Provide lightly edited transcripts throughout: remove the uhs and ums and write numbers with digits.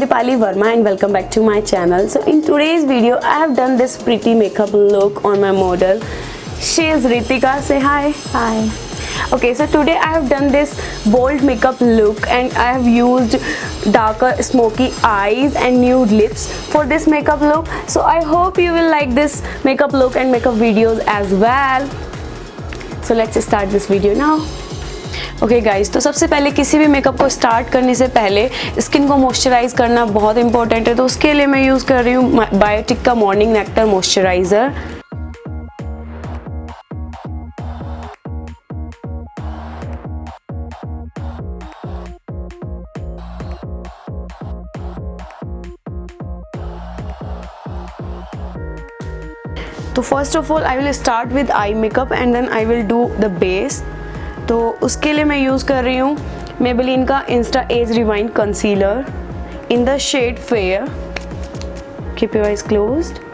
Dipali Verma and welcome back to my channel. So in today's video I have done this pretty makeup look on my model. She is Ritika. Say hi. Hi. Okay, so today I have done this bold makeup look and I have used darker smoky eyes and nude lips for this makeup look. So I hope you will like this makeup look and makeup videos as well. So let's start this video now. Okay guys, तो सबसे पहले किसी भी makeup को start करने से पहले skin को मॉइस्चराइज करना बहुत इंपॉर्टेंट है। तो उसके लिए मैं यूज़ कर रही हूँ बायोटिक का मॉर्निंग नेक्टर मॉइस्चराइज़र। तो first of all I will start with eye makeup and then I will do the base. तो उसके लिए मैं यूज़ कर रही हूँ मेबेलिन का insta age rewind concealer in the shade fair. Keep your eyes closed.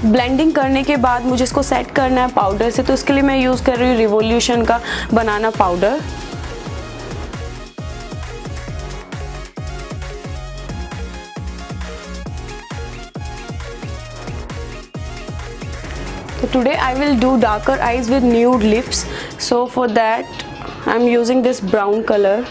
Blending करने के बाद मुझे इसको सेट करना है पाउडर से। तो इसके लिए मैं यूज़ कर रही हूँ रिवोल्यूशन का बनाना पाउडर। तो today I will do darker eyes with nude lips. So for that I am using this brown colour.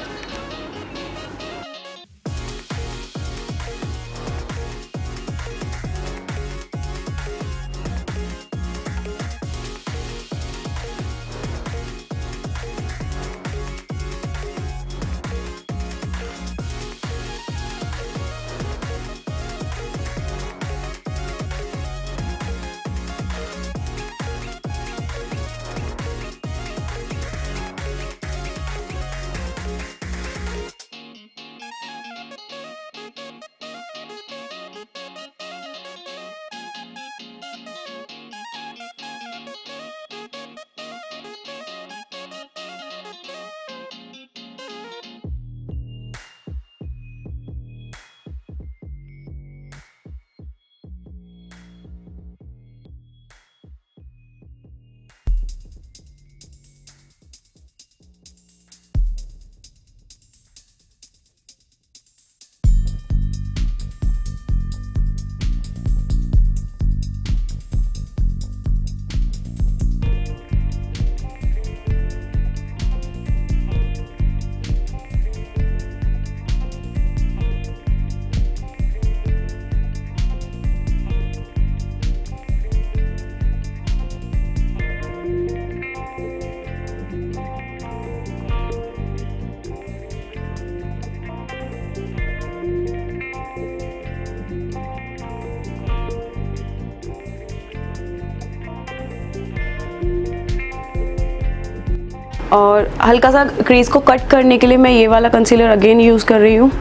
और हल्का सा क्रीज को कट करने के लिए मैं ये वाला कंसीलर अगेन यूज़ कर रही हूँ।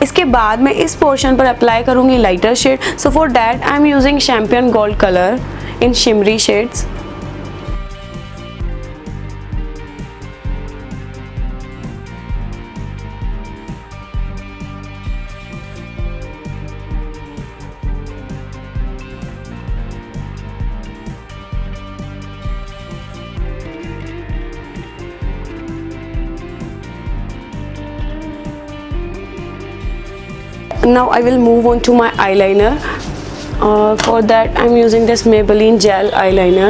इसके बाद मैं इस पोर्शन पर अप्लाई करूंगी lighter shade. So for that I am using champagne gold colour in shimmery shades. Now I will move on to my eyeliner. For that I'm using this Maybelline gel eyeliner.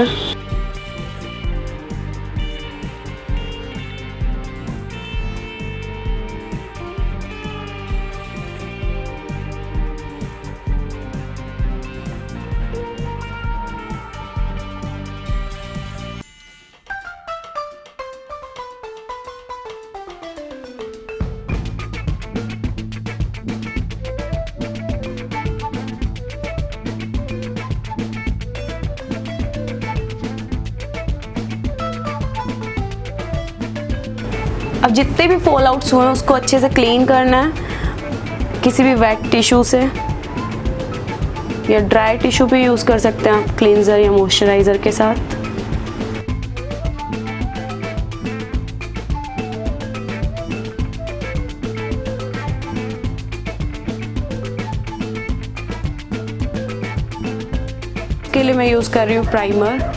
अब जितने भी fall outs हुए हैं उसको अच्छे से clean करना है किसी भी वेट टिश्यू से, या ड्राई टिश्यू भी यूज़ कर सकते हैं आप क्लींजर या मॉइस्चराइज़र के साथ। इसके लिए मैं यूज़ कर रही हूँ प्राइमर।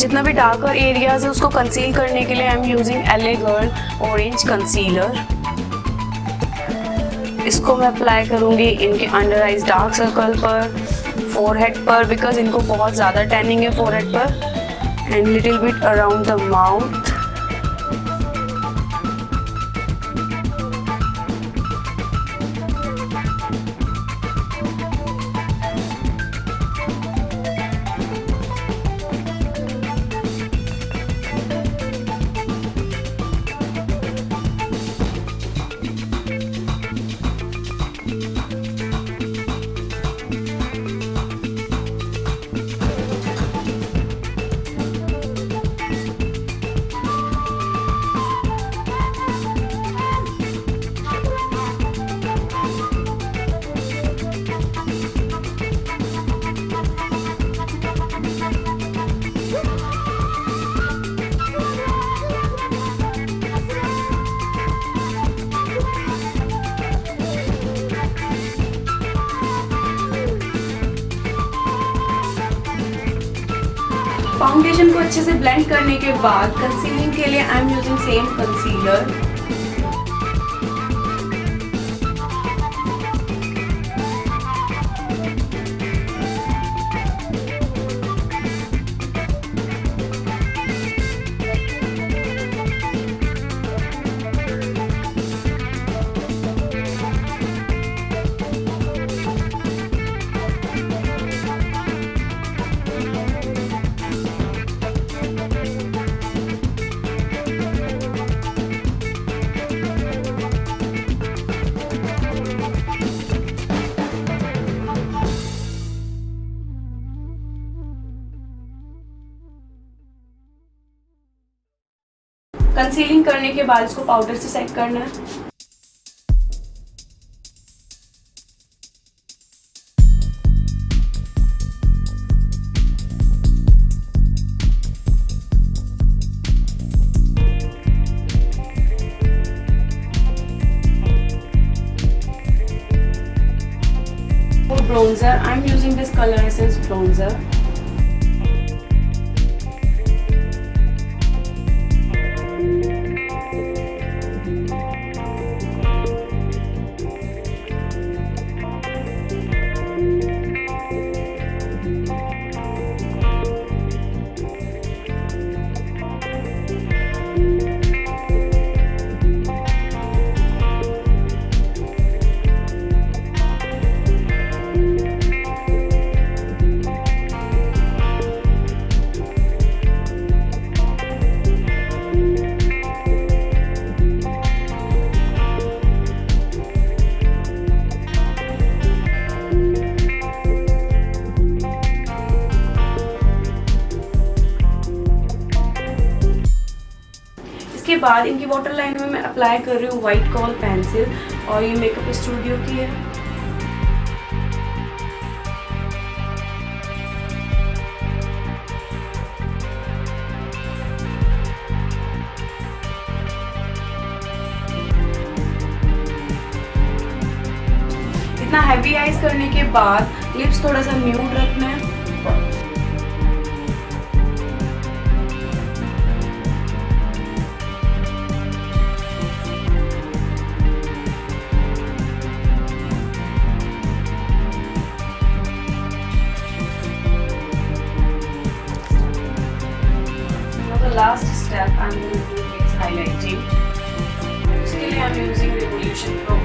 जितना भी डार्कर एरियाज है उसको कंसील करने के लिए आई am using LA girl orange concealer. इसको मैं अप्लाई करूँगी इनके अंडर आइज डार्क सर्कल पर, फोरहेड पर, बिकॉज इनको बहुत ज़्यादा टैनिंग है फोरहेड पर, and little bit around the mouth. Foundation को अच्छे से ब्लेंड करने के बाद कंसीलिंग के लिए आई am using same concealer. Concealing करने के बाद इसको पाउडर से सेट करना है। For bronzer, I'm using this Color Essence bronzer. इसके बाद इनकी वाटर लाइन में मैं अप्लाई कर रही हूँ वाइट कॉल पेंसिल, और ये मेकअप स्टूडियो की है। इतना हैवी आइज करने के बाद लिप्स थोड़ा सा न्यूड रखना है। Last step I'm going to do is highlighting. उसके लिए I'm using Revolution Pro